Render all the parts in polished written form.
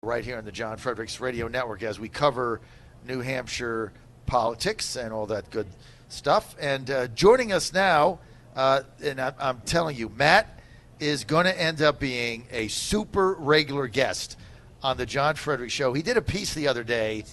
right here on the John Fredericks Radio Network as we cover New Hampshire politics and all that good stuff. And joining us now, and I'm telling you, Matt is going to end up being a super regular guest on the John Fredericks Show. He did a piece the other day.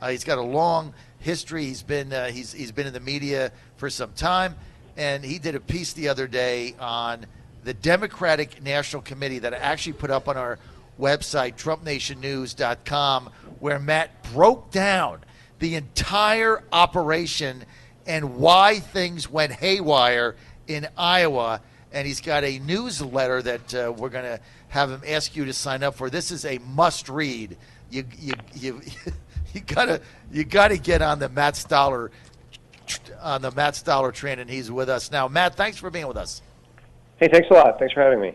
He's got a long history. He's been in the media for some time, and he did a piece the other day on the Democratic National Committee that I actually put up on our website, TrumpNationNews.com, where Matt broke down the entire operation and why things went haywire in Iowa. And he's got a newsletter that we're going to have him ask you to sign up for. This is a must-read. You gotta get on the Matt Stoller train, and he's with us now. Matt, thanks for being with us. Hey, thanks a lot. Thanks for having me.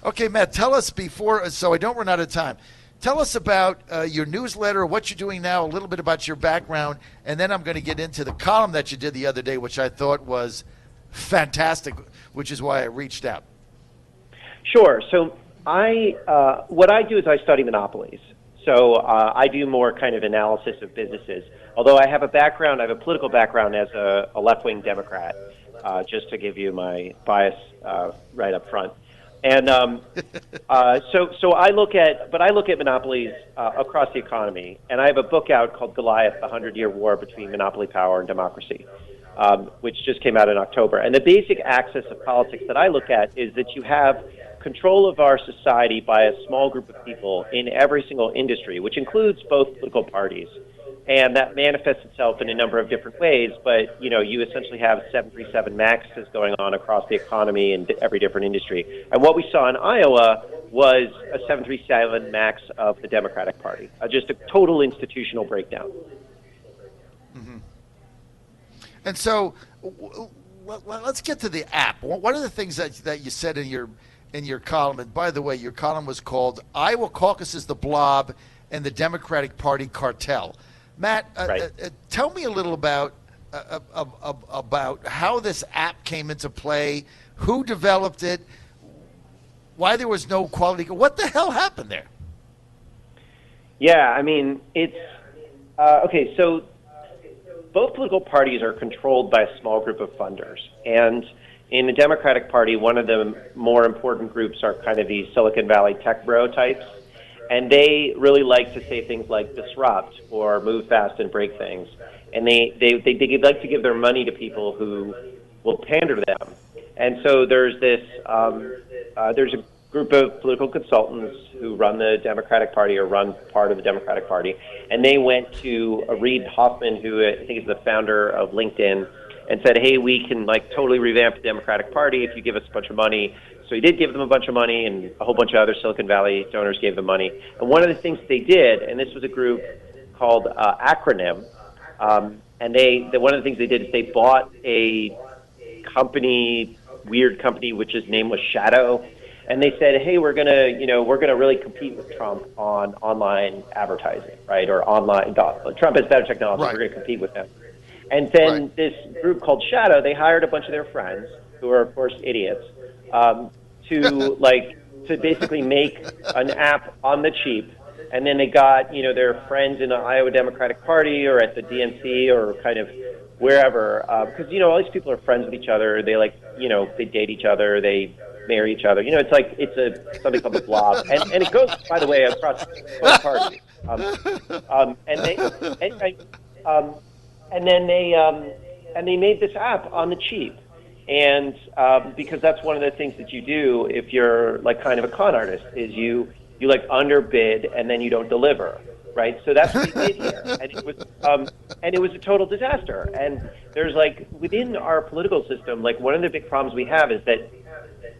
Okay, Matt, tell us so I don't run out of time. Tell us about your newsletter, what you're doing now, a little bit about your background, and then I'm going to get into the column that you did the other day, which I thought was fantastic, which is why I reached out. Sure. So what I do is I study monopolies. So I do more kind of analysis of businesses. Although I have a political background as a left-wing Democrat, just to give you my bias right up front. And so I look at monopolies across the economy. And I have a book out called Goliath: The 100-Year War Between Monopoly Power and Democracy, which just came out in October. And the basic axis of politics that I look at is that you have control of our society by a small group of people in every single industry, which includes both political parties. And that manifests itself in a number of different ways, but you essentially have 737 MAXs going on across the economy in every different industry. And what we saw in Iowa was a 737 MAX of the Democratic Party, just a total institutional breakdown. Mm-hmm. And so let's get to the app. One of the things that you said in your column, and by the way, your column was called "Iowa Caucuses, the Blob, and the Democratic Party Cartel." Matt, right. Tell me a little about how this app came into play, who developed it, why there was no quality. What the hell happened there? Yeah, I mean, it's okay. So both political parties are controlled by a small group of funders, and in the Democratic Party, one of the more important groups are kind of these Silicon Valley tech bro types. And they really like to say things like disrupt or move fast and break things. And they like to give their money to people who will pander to them. And so there's a group of political consultants who run the Democratic Party or run part of the Democratic Party. And they went to Reid Hoffman, who I think is the founder of LinkedIn, and said, hey, we can totally revamp the Democratic Party if you give us a bunch of money. So he did give them a bunch of money, and a whole bunch of other Silicon Valley donors gave them money. And one of the things they did, and this was a group called Acronym, and one of the things they did is they bought a weird company, which his name was Shadow, and they said, hey, we're gonna really compete with Trump on online advertising, right? Or online. Trump has better technology. Right. We're gonna compete with him. And then this group called Shadow, they hired a bunch of their friends, who are of course idiots, to basically make an app on the cheap, and then they got their friends in the Iowa Democratic Party or at the DNC or kind of wherever, because all these people are friends with each other. They they date each other, they marry each other. It's something called the blob, and it goes, by the way, across both parties. And they made this app on the cheap. And because that's one of the things that you do if you're kind of a con artist, is you underbid and then you don't deliver, right? So that's what they did here, and it was a total disaster. And there's within our political system, one of the big problems we have is that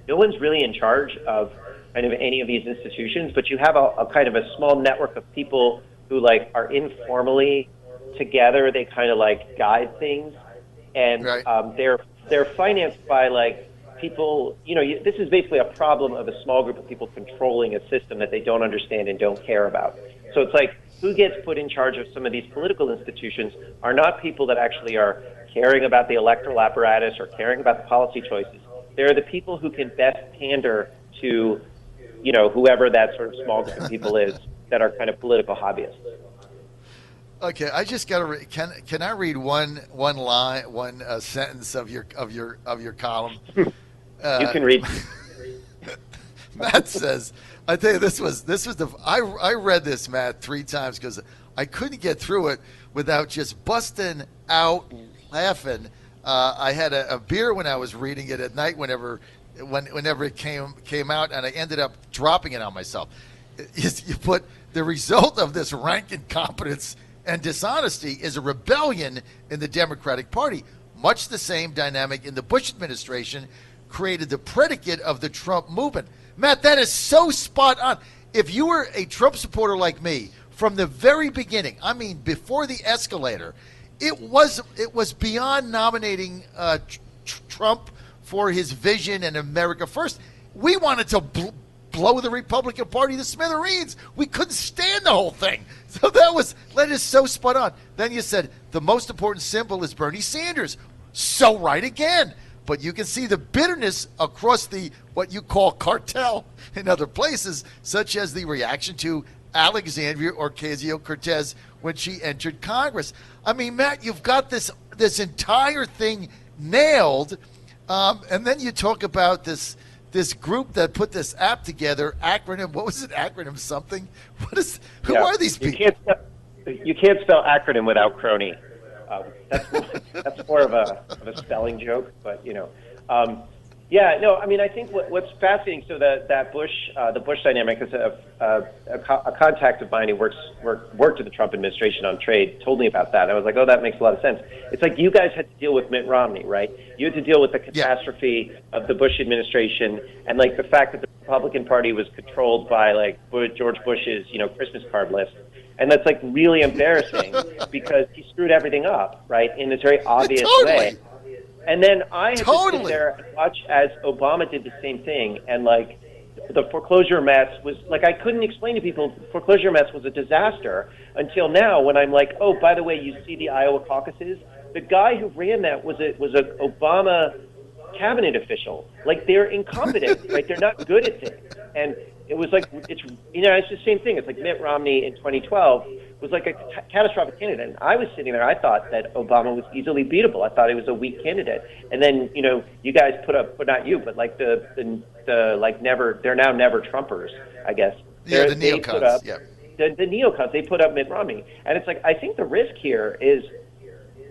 no one's really in charge of kind of any of these institutions, but you have a kind of a small network of people who are informally together. They kind of guide things, and right. They're financed by people. This is basically a problem of a small group of people controlling a system that they don't understand and don't care about. So it's who gets put in charge of some of these political institutions are not people that actually are caring about the electoral apparatus or caring about the policy choices. They're the people who can best pander to whoever that sort of small group of people is that are kind of political hobbyists. Okay, I just got to. Can I read one line, one sentence of your column? You can read. Matt says, "I tell you, this was the. I read this, Matt, 3 times because I couldn't get through it without just busting out laughing. I had a beer when I was reading it at night, whenever it came out, and I ended up dropping it on myself. You put the result of this rank incompetence and dishonesty is a rebellion in the Democratic Party. Much the same dynamic in the Bush administration created the predicate of the Trump movement." Matt, that is so spot on. If you were a Trump supporter like me from the very beginning, I mean, before the escalator, it was beyond nominating Trump for his vision and America First. We wanted to blow the Republican Party to smithereens. We couldn't stand the whole thing. So that is so spot on. Then you said the most important symbol is Bernie Sanders. So right again. But you can see the bitterness across the what you call cartel in other places, such as the reaction to Alexandria Ocasio-Cortez when she entered Congress. I mean, Matt, you've got this entire thing nailed, and then you talk about this group that put this app together. Acronym? What was it? Acronym something? Who are these people? You can't spell acronym without crony. That's more of a spelling joke, but I mean, I think what's fascinating. So that the Bush dynamic is a contact of mine who worked at the Trump administration on trade told me about that. I was like, oh, that makes a lot of sense. It's like you guys had to deal with Mitt Romney, right? You had to deal with the catastrophe of the Bush administration and like the fact that the Republican Party was controlled by like George Bush's Christmas card list. And that's like really embarrassing because he screwed everything up, right, in this very obvious way. And then I had to sit there and watch as Obama did the same thing. And like the foreclosure mess was like, I couldn't explain to people foreclosure mess was a disaster until now when I'm like, oh, by the way, you see the Iowa caucuses? The guy who ran that was a Obama cabinet official. Like they're incompetent, right? They're not good at things. And it was like, it's the same thing. It's like Mitt Romney in 2012 was like a catastrophic candidate. And I was sitting there, I thought that Obama was easily beatable. I thought he was a weak candidate. And then, you guys put up, well, not you, but like the they're now never Trumpers, I guess. Yeah, the neocons, yeah. The neocons, they put up Mitt Romney. And it's like, I think the risk here is,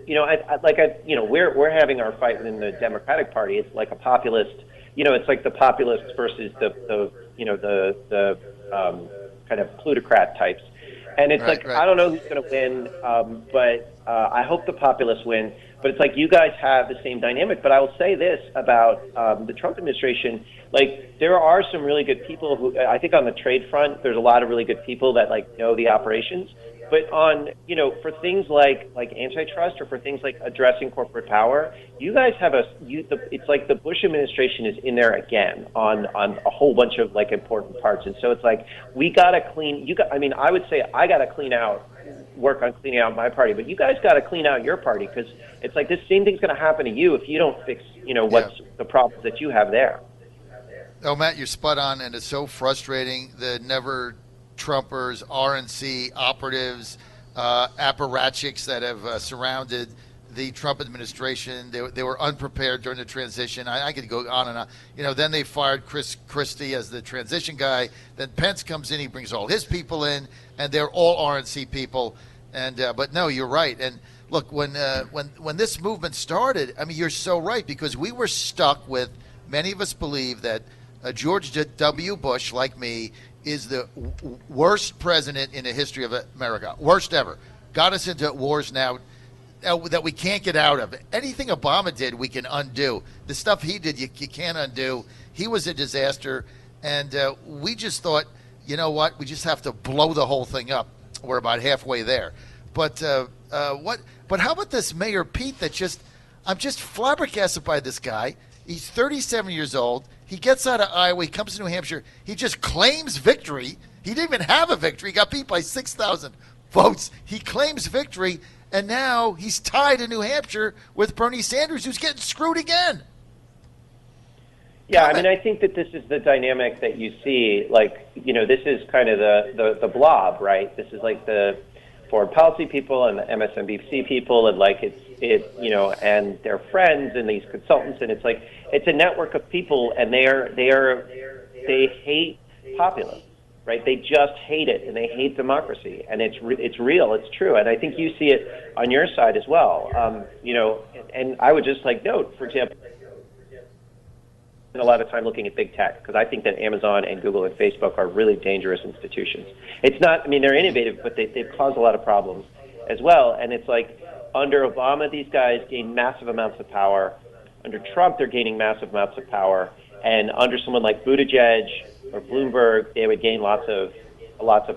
we're having our fight within the Democratic Party. It's like a populist, it's like the populists versus the kind of plutocrat types. And it's I don't know who's going to win, but I hope the populists win. But it's like you guys have the same dynamic. But I will say this about the Trump administration. Like, there are some really good people who, I think on the trade front, there's a lot of really good people that, like, know the operations. But on, for things like antitrust or for things like addressing corporate power, you guys have it's like the Bush administration is in there again on a whole bunch of like important parts. And so it's like, we got to I would say I got to work on cleaning out my party, but you guys got to clean out your party because it's like this same thing's going to happen to you if you don't fix, what's the problems that you have there. Oh, Matt, you're spot on. And it's so frustrating. The never Trumpers, RNC operatives, apparatchiks that have surrounded the Trump administration. They were unprepared during the transition. I could go on and on. Then they fired Chris Christie as the transition guy. Then Pence comes in. He brings all his people in, and they're all RNC people. And but no, you're right. And look, when this movement started, I mean, you're so right because we were stuck with. Many of us believe that George W. Bush, like me, is the worst president in the history of America. Worst ever. Got us into wars now that we can't get out of. Anything Obama did, we can undo. The stuff he did, you can't undo. He was a disaster. And we just thought, you know what? We just have to blow the whole thing up. We're about halfway there. But But how about this Mayor Pete I'm just flabbergasted by this guy. He's 37 years old. He gets out of Iowa. He comes to New Hampshire. He just claims victory. He didn't even have a victory. He got beat by 6,000 votes. He claims victory, and now he's tied in New Hampshire with Bernie Sanders, who's getting screwed again. Yeah, I mean, I think that this is the dynamic that you see, like, this is kind of the blob, right? This is like the foreign policy people and the MSNBC people, and like and their friends and these consultants, and it's like it's a network of people, and they hate populism, right? They just hate it, and they hate democracy, and it's real, it's true, and I think you see it on your side as well. And I would just like note, for example, a lot of time looking at big tech, because I think that Amazon and Google and Facebook are really dangerous institutions. It's not, I mean, they're innovative, but they've caused a lot of problems as well. And it's like under Obama, these guys gained massive amounts of power. Under Trump, they're gaining massive amounts of power. And under someone like Buttigieg or Bloomberg, they would gain lots of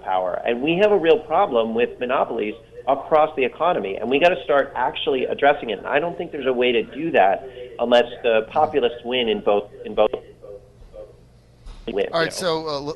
power. And we have a real problem with monopolies across the economy, and we got to start actually addressing it. And I don't think there's a way to do that unless the populists win in both. Win, all right, so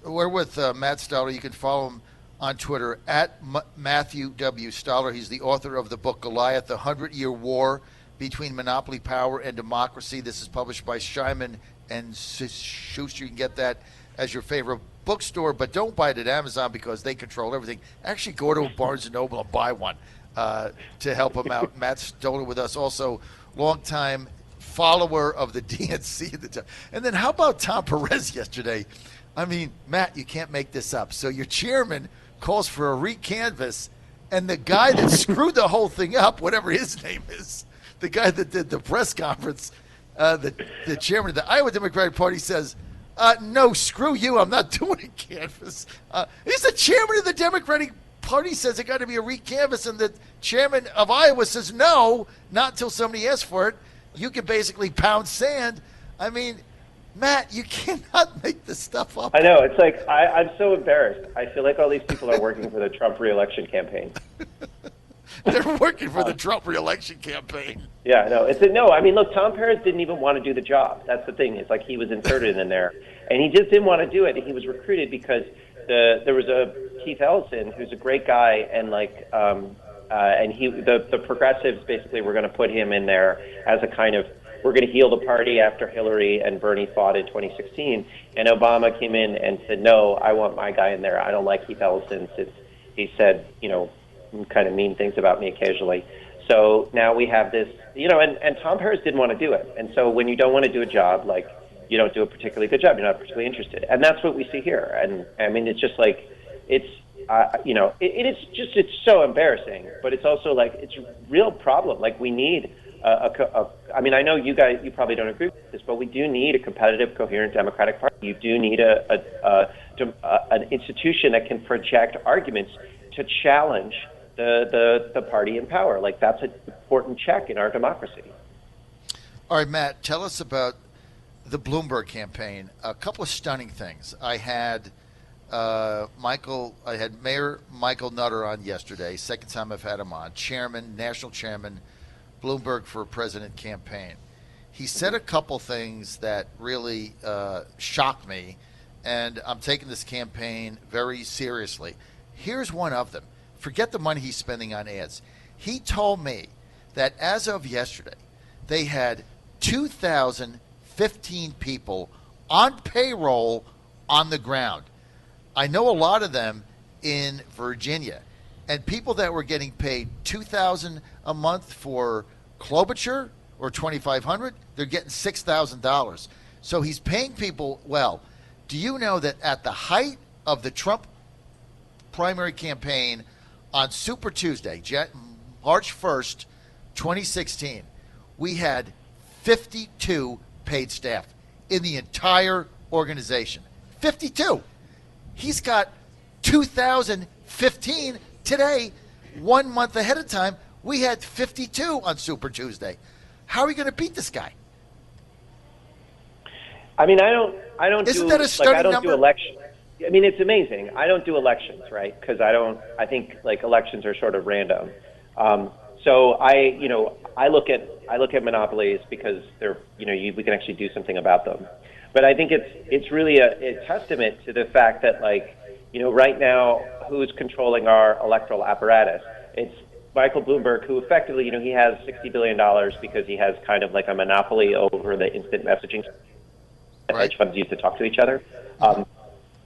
we're with Matt Stoller. You can follow him on Twitter at Matthew W. Stoller. He's the author of the book Goliath: The 100-Year War Between Monopoly Power and Democracy. This is published by Scheinman and Schuster. You can get that as your favorite bookstore, but don't buy it at Amazon because they control everything. Actually, go to Barnes & Noble and buy one to help them out. Matt Stoller with us, also longtime follower of the DNC. And then how about Tom Perez yesterday? I mean, Matt, you can't make this up. So your chairman calls for a recanvass, and the guy that screwed the whole thing up, whatever his name is, the guy that did the press conference, the chairman of the Iowa Democratic Party says, no, screw you. I'm not doing a canvass. He's the chairman of the Democratic Party, says it got to be a recanvass, and the chairman of Iowa says no, not until somebody asks for it. You can basically pound sand. I mean, Matt, you cannot make this stuff up. I know. It's like I'm so embarrassed. I feel like all these people are working for the Trump re-election campaign. They're working for the Trump re-election campaign. Yeah, no. No, I mean, look, Tom Perez didn't even want to do the job. That's the thing. It's like he was inserted in there, and he just didn't want to do it. He was recruited because there was a Keith Ellison, who's a great guy, and like, and the progressives basically were going to put him in there as a kind of, we're going to heal the party after Hillary and Bernie fought in 2016, and Obama came in and said, no, I want my guy in there. I don't like Keith Ellison since he said, kind of mean things about me occasionally. So now we have this, and Tom Perez didn't want to do it. And so when you don't want to do a job, like, you don't do a particularly good job, you're not particularly interested. And that's what we see here. And I mean, it's just like, it's so embarrassing, but it's also like, it's a real problem. Like, we need I mean, I know you guys, you probably don't agree with this, but we do need a competitive, coherent Democratic Party. You do need an institution that can project arguments to challenge the party in power. Like, that's an important check in our democracy. All right, Matt, tell us about the Bloomberg campaign. A couple of stunning things. I had Mayor Michael Nutter on yesterday. Second time I've had him on. National chairman, Bloomberg for President campaign. He said a couple things that really shocked me, and I'm taking this campaign very seriously. Here's one of them. Forget the money he's spending on ads. He told me that as of yesterday, they had 2,015 people on payroll on the ground. I know a lot of them in Virginia, and people that were getting paid $2,000 a month for Klobuchar or $2,500, they're getting $6,000. So he's paying people well. Do you know that at the height of the Trump primary campaign on Super Tuesday, March 1st, 2016, we had 52 paid staff in the entire organization. 52. He's got 2,015 today. 1 month ahead of time, we had 52 on Super Tuesday. How are we going to beat this guy? I mean, I don't Isn't that a stunning number? Do elections. I mean, it's amazing. I don't do elections, right? Because I think like elections are sort of random. So I look at monopolies because they're, we can actually do something about them. But I think it's really a testament to the fact that, like, right now, who's controlling our electoral apparatus? It's Michael Bloomberg, who effectively, he has $60 billion because he has kind of like a monopoly over the instant messaging that Right. hedge funds use to talk to each other.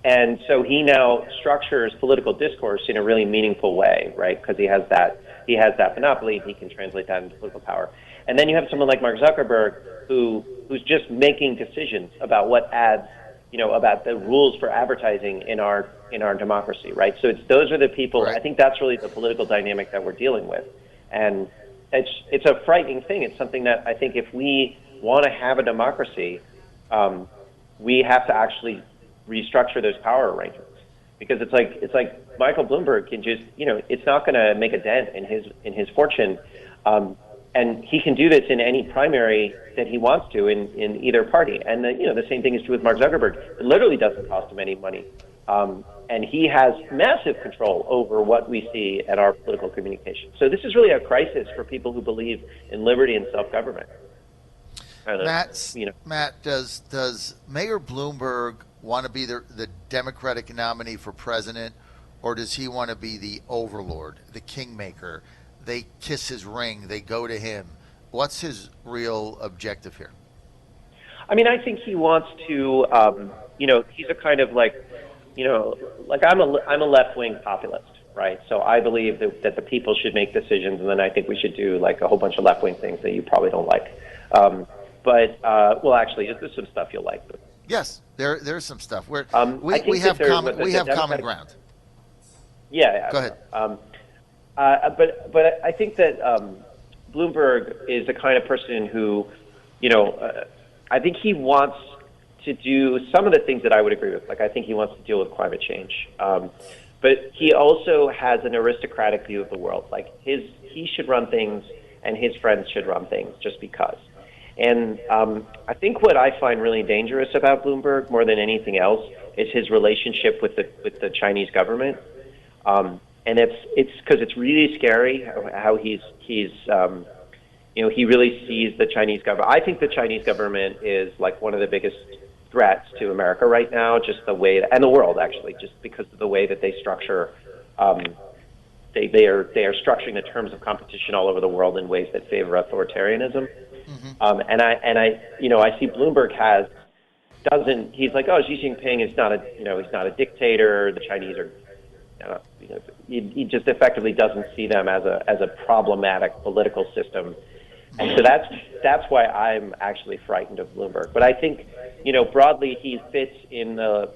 And so he now structures political discourse in a really meaningful way, right? Because he has that monopoly, and he can translate that into political power. And then you have someone like Mark Zuckerberg, who's just making decisions about what ads, about the rules for advertising in our democracy, right? So those are the people. Right. I think that's really the political dynamic that we're dealing with, and it's a frightening thing. It's something that I think if we want to have a democracy, we have to actually restructure those power arrangements, because it's like Michael Bloomberg can just, it's not going to make a dent in his fortune, and he can do this in any primary that he wants to in either party. And the same thing is true with Mark Zuckerberg. It literally doesn't cost him any money, and he has massive control over what we see at our political communication. So this is really a crisis for people who believe in liberty and self-government. Matt, does Mayor Bloomberg want to be the Democratic nominee for president, or does he want to be the overlord, the kingmaker? They kiss his ring, they go to him. What's his real objective here? I mean, I think he wants to, he's a kind of like I'm a left-wing populist, right? So I believe that the people should make decisions, and then I think we should do like a whole bunch of left-wing things that you probably don't like. Actually, there's some stuff you'll like. But, yes, there's some stuff where we have common ground. Yeah. Go ahead. But I think that Bloomberg is the kind of person who, I think he wants to do some of the things that I would agree with. Like, I think he wants to deal with climate change. But he also has an aristocratic view of the world. Like, he should run things, and his friends should run things just because. And I think what I find really dangerous about Bloomberg more than anything else is his relationship with the Chinese government. And it's because it's really scary how he really sees the Chinese government. I think the Chinese government is like one of the biggest threats to America right now, just the way and the world actually, just because of the way that they structure. They are structuring the terms of competition all over the world in ways that favor authoritarianism. Mm-hmm. And I see Bloomberg he's like, oh, Xi Jinping is not he's not a dictator. The Chinese are, he just effectively doesn't see them as a problematic political system. And so that's why I'm actually frightened of Bloomberg. But I think, broadly he fits in a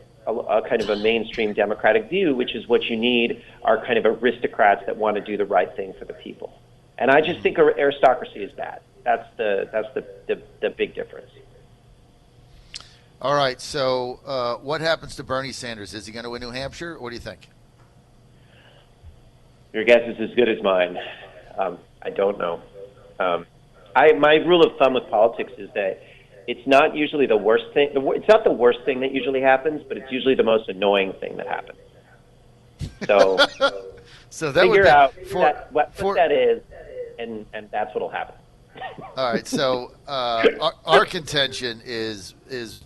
kind of a mainstream Democratic view, which is what you need are kind of aristocrats that want to do the right thing for the people. And I just think aristocracy is bad. That's the big difference. All right. So what happens to Bernie Sanders? Is he going to win New Hampshire? What do you think? Your guess is as good as mine. I don't know. My rule of thumb with politics is that it's not usually the worst thing. It's not the worst thing that usually happens, but it's usually the most annoying thing that happens. So, so that figure would out what that is, and that's what'll happen. All right. So our contention is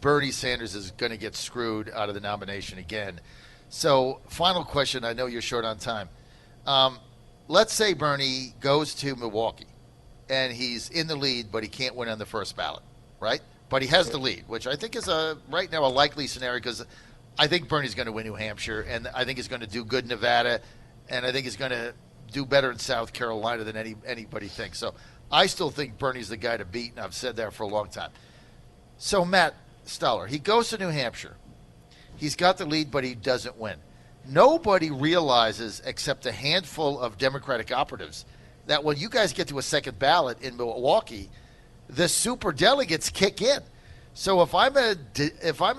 Bernie Sanders is going to get screwed out of the nomination again. So final question. I know you're short on time. Let's say Bernie goes to Milwaukee, and he's in the lead, but he can't win on the first ballot, right? But he has the lead, which I think is right now a likely scenario because I think Bernie's going to win New Hampshire, and I think he's going to do good in Nevada, and I think he's going to do better in South Carolina than anybody thinks. So I still think Bernie's the guy to beat, and I've said that for a long time. So Matt Stoller, he goes to New Hampshire. He's got the lead, but he doesn't win. Nobody realizes, except a handful of Democratic operatives, that when you guys get to a second ballot in Milwaukee, the super delegates kick in. So if I'm a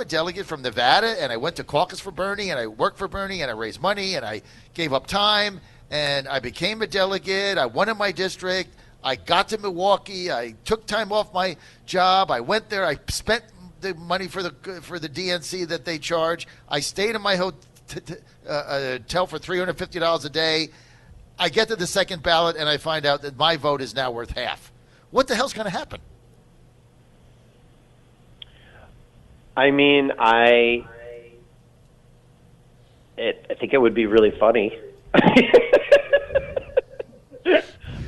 delegate from Nevada and I went to caucus for Bernie and I worked for Bernie and I raised money and I gave up time and I became a delegate, I won in my district, I got to Milwaukee, I took time off my job, I went there, I spent the money for the DNC that they charge, I stayed in my hotel for $350 a day. I get to the second ballot and I find out that my vote is now worth half. What the hell's going to happen? I mean, I think it would be really funny.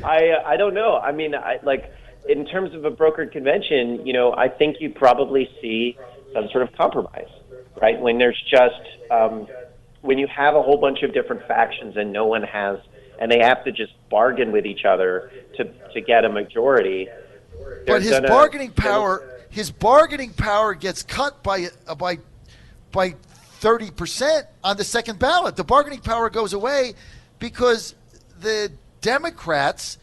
I don't know. I mean, in terms of a brokered convention, I think you'd probably see some sort of compromise, right? When there's just when you have a whole bunch of different factions and no one has, and they have to just bargain with each other to get a majority. But his bargaining power gets cut by 30% on the second ballot. The bargaining power goes away because the Democrats,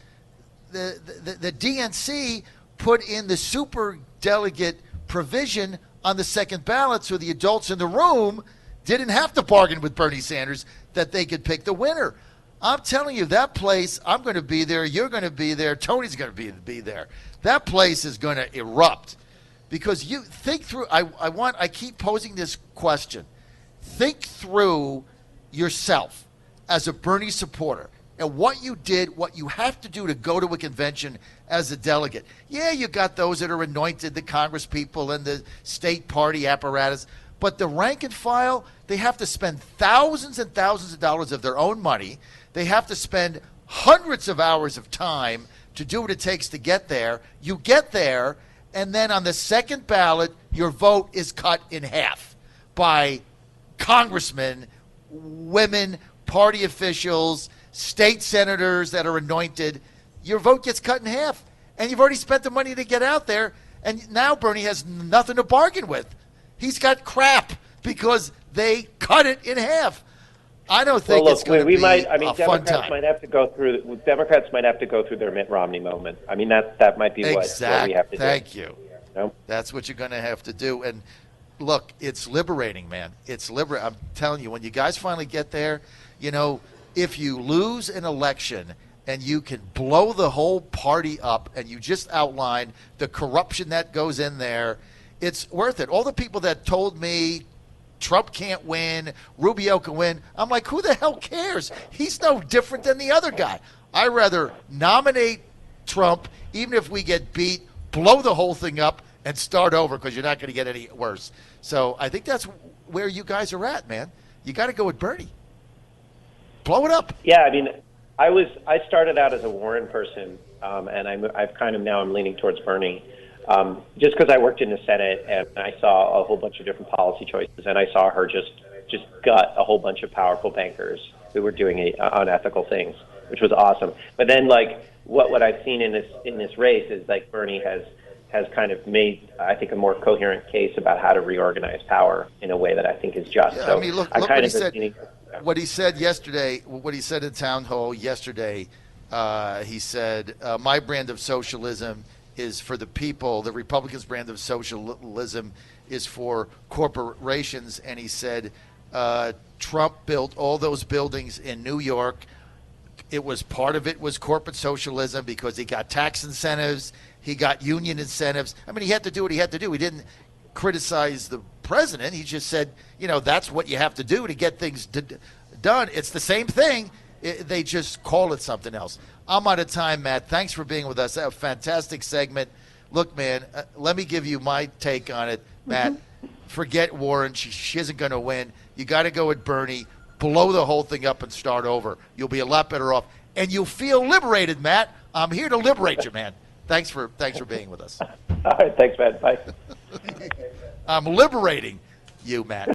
the DNC, put in the super delegate provision on the second ballot so the adults in the room didn't have to bargain with Bernie Sanders, that they could pick the winner. I'm telling you, that place, I'm going to be there, you're going to be there, Tony's going to be there. That place is going to erupt. Because you think through, I keep posing this question. Think through yourself as a Bernie supporter and what you did, what you have to do to go to a convention as a delegate. Yeah, you got those that are anointed, the Congress people and the state party apparatus, but the rank and file, they have to spend thousands and thousands of dollars of their own money. They have to spend hundreds of hours of time to do what it takes to get there. You get there, and then on the second ballot, your vote is cut in half by congressmen, women, party officials, state senators that are anointed. Your vote gets cut in half, and you've already spent the money to get out there, and now Bernie has nothing to bargain with. He's got crap because they cut it in half. I don't think it's going to be a fun time. Democrats might have to go through their Mitt Romney moment. I mean, that might be what we have to do. Thank you. No? That's what you're going to have to do. And look, it's liberating, man. It's liberating. I'm telling you, when you guys finally get there, you know, if you lose an election and you can blow the whole party up and you just outline the corruption that goes in there, it's worth it. All the people that told me Trump can't win, Rubio can win, I'm like, who the hell cares? He's no different than the other guy. I'd rather nominate Trump, even if we get beat, blow the whole thing up, and start over, because you're not going to get any worse. So I think that's where you guys are at, man. You got to go with Bernie. Blow it up. Yeah, I mean, I started out as a Warren person, and I've kind of now I'm leaning towards Bernie. Just because I worked in the Senate and I saw a whole bunch of different policy choices, and I saw her just gut a whole bunch of powerful bankers who were doing unethical things, which was awesome. But then, like, what I've seen in this race is, like, Bernie has kind of made, I think, a more coherent case about how to reorganize power in a way that I think is just. Yeah, so I mean, look what he said. What he said yesterday, what he said in town hall yesterday, he said, my brand of socialism is for the people. The Republicans' brand of socialism is for corporations. And he said Trump built all those buildings in New York. It was part of it was corporate socialism because he got tax incentives. He got union incentives. I mean, he had to do what he had to do. He didn't criticize the president. He just said, you know, that's what you have to do to get things done. It's the same thing. They just call it something else. I'm out of time, Matt. Thanks for being with us. A fantastic segment. Look, man, let me give you my take on it, Matt. Forget Warren. She isn't going to win. You got to go with Bernie. Blow the whole thing up and start over. You'll be a lot better off. And you'll feel liberated, Matt. I'm here to liberate you, man. Thanks for being with us. All right. Thanks, Matt. Bye. I'm liberating you, Matt.